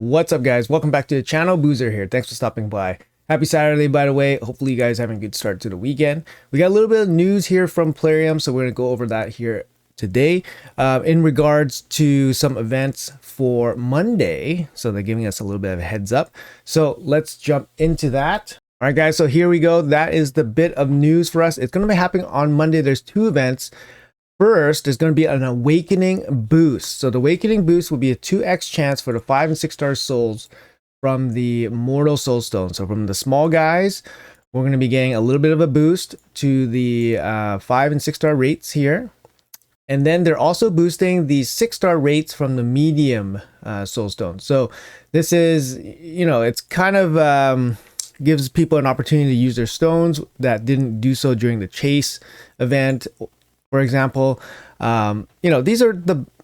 What's up, guys? Welcome back to the channel. Boozer here. Thanks for stopping by. Happy Saturday, by the way. Hopefully you guys having a good start to the weekend. We got a little bit of news here from Plarium, so we're going to go over that here today in regards to some events for Monday. So they're giving us a little bit of a heads up. So let's jump into that. All right, guys. So here we go. That is the bit of news for us. It's going to be happening on Monday. There's two events. First, there's going to be an Awakening boost. So the Awakening boost will be a 2x chance for the 5 and 6 star souls from the Mortal Soul Stone. So from the small guys, we're going to be getting a little bit of a boost to the 5 and 6 star rates here. And then they're also boosting the 6 star rates from the medium Soul Stone. So this is, it's kind of gives people an opportunity to use their stones that didn't do so during the chase event. For example, these are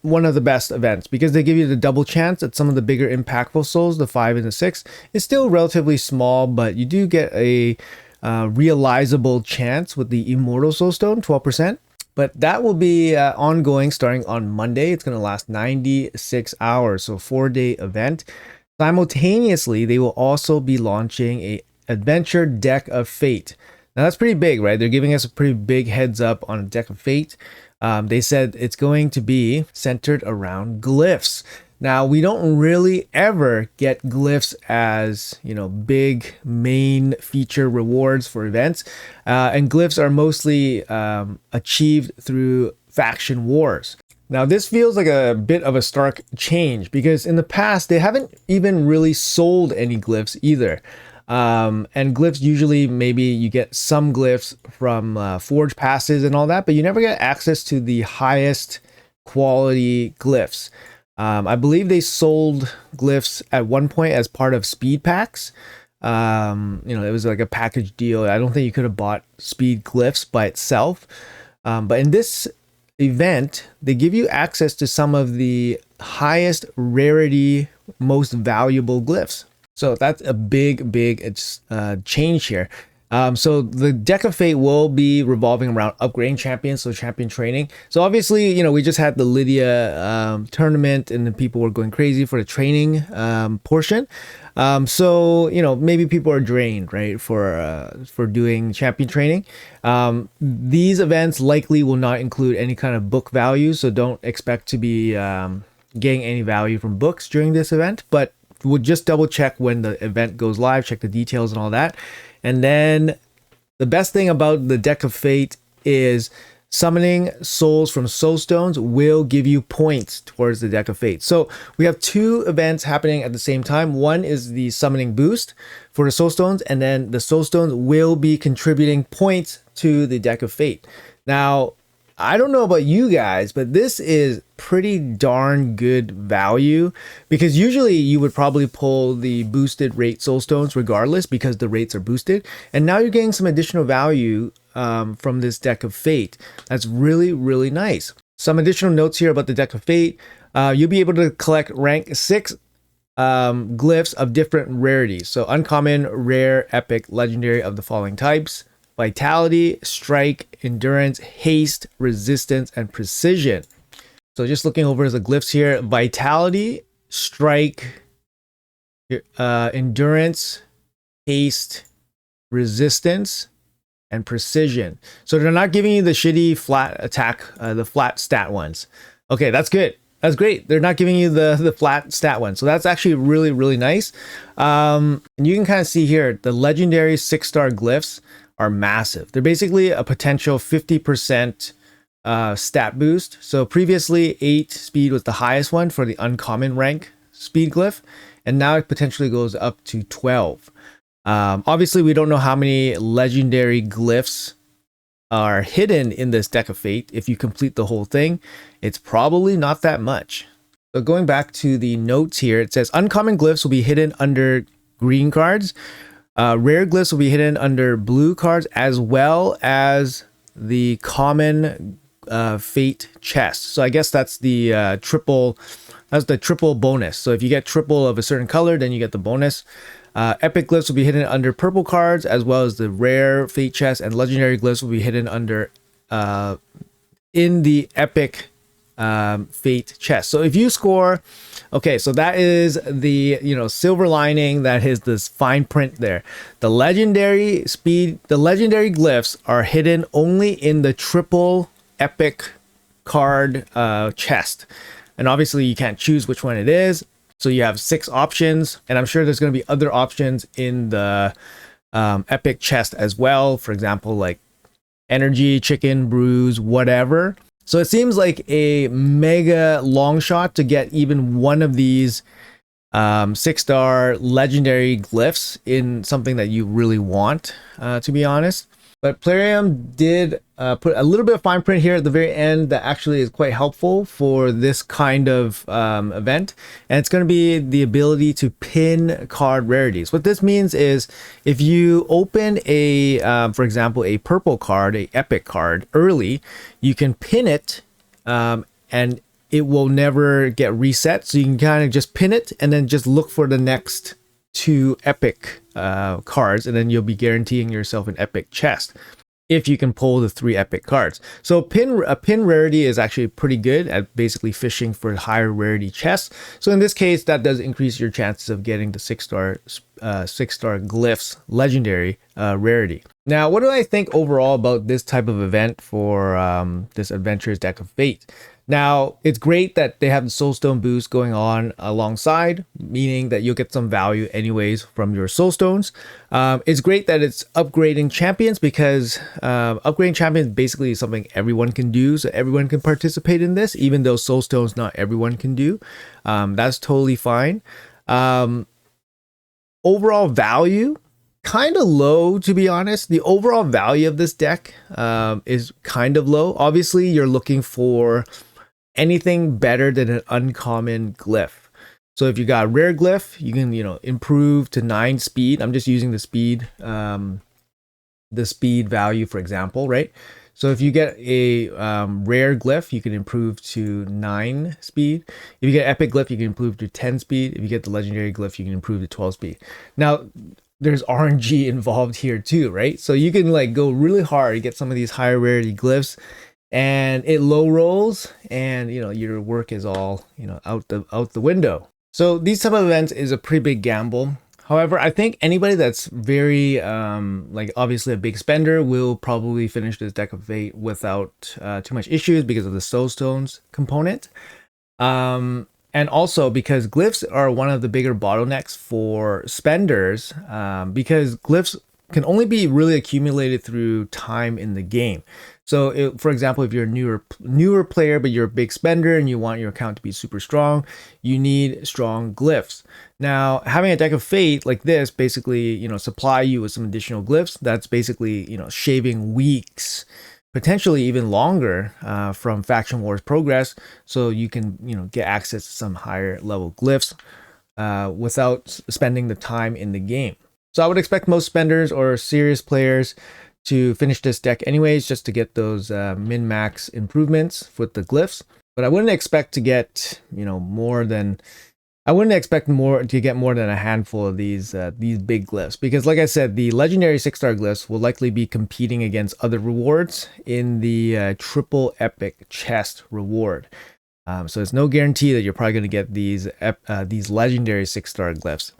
one of the best events because they give you the double chance at some of the bigger impactful souls. The 5 and the 6 is still relatively small, but you do get a realizable chance with the Immortal Soul Stone, 12%. But that will be ongoing starting on Monday. It's going to last 96 hours, so 4-day event. Simultaneously, they will also be launching a Adventure Deck of Fate. Now that's pretty big, right? They're giving us a pretty big heads up on a Deck of Fate. They said it's going to be centered around glyphs. Now we don't really ever get glyphs as, big main feature rewards for events. And glyphs are mostly achieved through faction wars. Now this feels like a bit of a stark change because in the past they haven't even really sold any glyphs either. And glyphs, usually maybe you get some glyphs from forge passes and all that, but you never get access to the highest quality glyphs. I believe they sold glyphs at one point as part of speed packs. It was like a package deal. I don't think you could have bought speed glyphs by itself. But in this event, they give you access to some of the highest rarity, most valuable glyphs. So that's a big change here. So the Deck of Fate will be revolving around upgrading champions, so champion training. So obviously, we just had the Lydia tournament and the people were going crazy for the training portion. So maybe people are drained, right, for doing champion training. These events likely will not include any kind of book value, so don't expect to be getting any value from books during this event, but we'll just double check when the event goes live, check the details and all that. And then the best thing about the Deck of Fate is summoning souls from soul stones will give you points towards the Deck of Fate. So we have two events happening at the same time. One is the summoning boost for the soul stones, and then the soul stones will be contributing points to the Deck of Fate. Now, I don't know about you guys, but this is pretty darn good value because usually you would probably pull the boosted rate soul stones regardless because the rates are boosted. And now you're getting some additional value from this Deck of Fate. That's really, really nice. Some additional notes here about the Deck of Fate. You'll be able to collect rank 6 glyphs of different rarities. So uncommon, rare, epic, legendary of the following types: Vitality, Strike, Endurance, Haste, Resistance, and Precision. So just looking over the glyphs here: Vitality, Strike, Endurance, Haste, Resistance, and Precision. So they're not giving you the shitty flat attack, the flat stat ones. Okay, that's good. That's great. They're not giving you the flat stat one. So that's actually really, really nice. And you can kind of see here, the legendary 6-star glyphs are massive. They're basically a potential 50% stat boost. So previously 8 speed was the highest one for the uncommon rank speed glyph, and now it potentially goes up to 12. Obviously we don't know how many legendary glyphs are hidden in this Deck of Fate. If you complete the whole thing, it's probably not that much. So going back to the notes here, it says uncommon glyphs will be hidden under green cards. Rare glyphs will be hidden under blue cards, as well as the common fate chest. So I guess that's the triple bonus. So if you get triple of a certain color, then you get the bonus. Epic glyphs will be hidden under purple cards, as well as the rare fate chest, and legendary glyphs will be hidden under in the epic Fate chest. So if you score, okay, so that is the, silver lining, that is this fine print there. The legendary glyphs are hidden only in the triple epic card chest. And obviously you can't choose which one it is. So you have 6 options, and I'm sure there's going to be other options in the epic chest as well. For example, like energy, chicken, bruise, whatever. So it seems like a mega long shot to get even one of these 6-star legendary glyphs in something that you really want, to be honest. But Plarium did put a little bit of fine print here at the very end that actually is quite helpful for this kind of event. And it's going to be the ability to pin card rarities. What this means is if you open a, for example, a purple card, a epic card early, you can pin it and it will never get reset. So you can kind of just pin it and then just look for the next 2 epic cards, and then you'll be guaranteeing yourself an epic chest if you can pull the 3 epic cards. So a pin rarity is actually pretty good at basically fishing for higher rarity chests. So in this case, that does increase your chances of getting the 6-star glyphs legendary rarity. Now, what do I think overall about this type of event for this Adventurers Deck of Fate? Now, it's great that they have the Soulstone boost going on alongside, meaning that you'll get some value anyways from your Soulstones. It's great that it's upgrading champions, because upgrading champions basically is something everyone can do. So everyone can participate in this, even though Soulstones not everyone can do. That's totally fine. Overall value, kind of low, to be honest. The overall value of this deck is kind of low. Obviously, you're looking for anything better than an uncommon glyph. So if you got a rare glyph, you can improve to 9 speed. I'm just using the speed value, for example, right? So if you get a rare glyph, you can improve to 9 speed. If you get epic glyph, you can improve to 10 speed. If you get the legendary glyph, you can improve to 12 speed. Now, there's RNG involved here too, right? So you can like go really hard to get some of these higher rarity glyphs, and it low rolls, and your work is all out the window. So these type of events is a pretty big gamble. However, I think anybody that's very like obviously a big spender will probably finish this Deck of Fate without too much issues because of the Soulstones component. And also because glyphs are one of the bigger bottlenecks for spenders, because glyphs can only be really accumulated through time in the game. So for example, if you're a newer player, but you're a big spender and you want your account to be super strong, you need strong glyphs. Now, having a Deck of Fate like this basically, supply you with some additional glyphs. That's basically, shaving weeks, potentially even longer from Faction Wars progress. So you can, get access to some higher level glyphs without spending the time in the game. So I would expect most spenders or serious players to finish this deck anyways, just to get those min-max improvements with the glyphs. But I wouldn't expect to get, more than a handful of these big glyphs, because like I said, the legendary 6-star glyphs will likely be competing against other rewards in the triple epic chest reward. So it's no guarantee that you're probably going to get these legendary 6-star glyphs.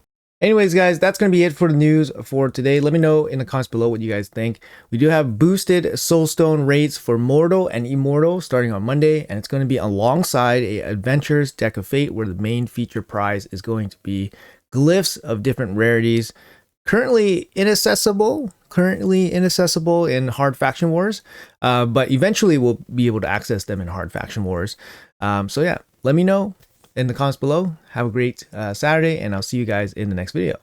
Anyways, guys, that's going to be it for the news for today. Let me know in the comments below what you guys think. We do have boosted Soulstone rates for Mortal and Immortal starting on Monday, and it's going to be alongside a Adventures Deck of Fate, where the main feature prize is going to be glyphs of different rarities, currently inaccessible in Hard Faction Wars, but eventually we'll be able to access them in Hard Faction Wars. So yeah, let me know in the comments below. Have a great Saturday, and I'll see you guys in the next video.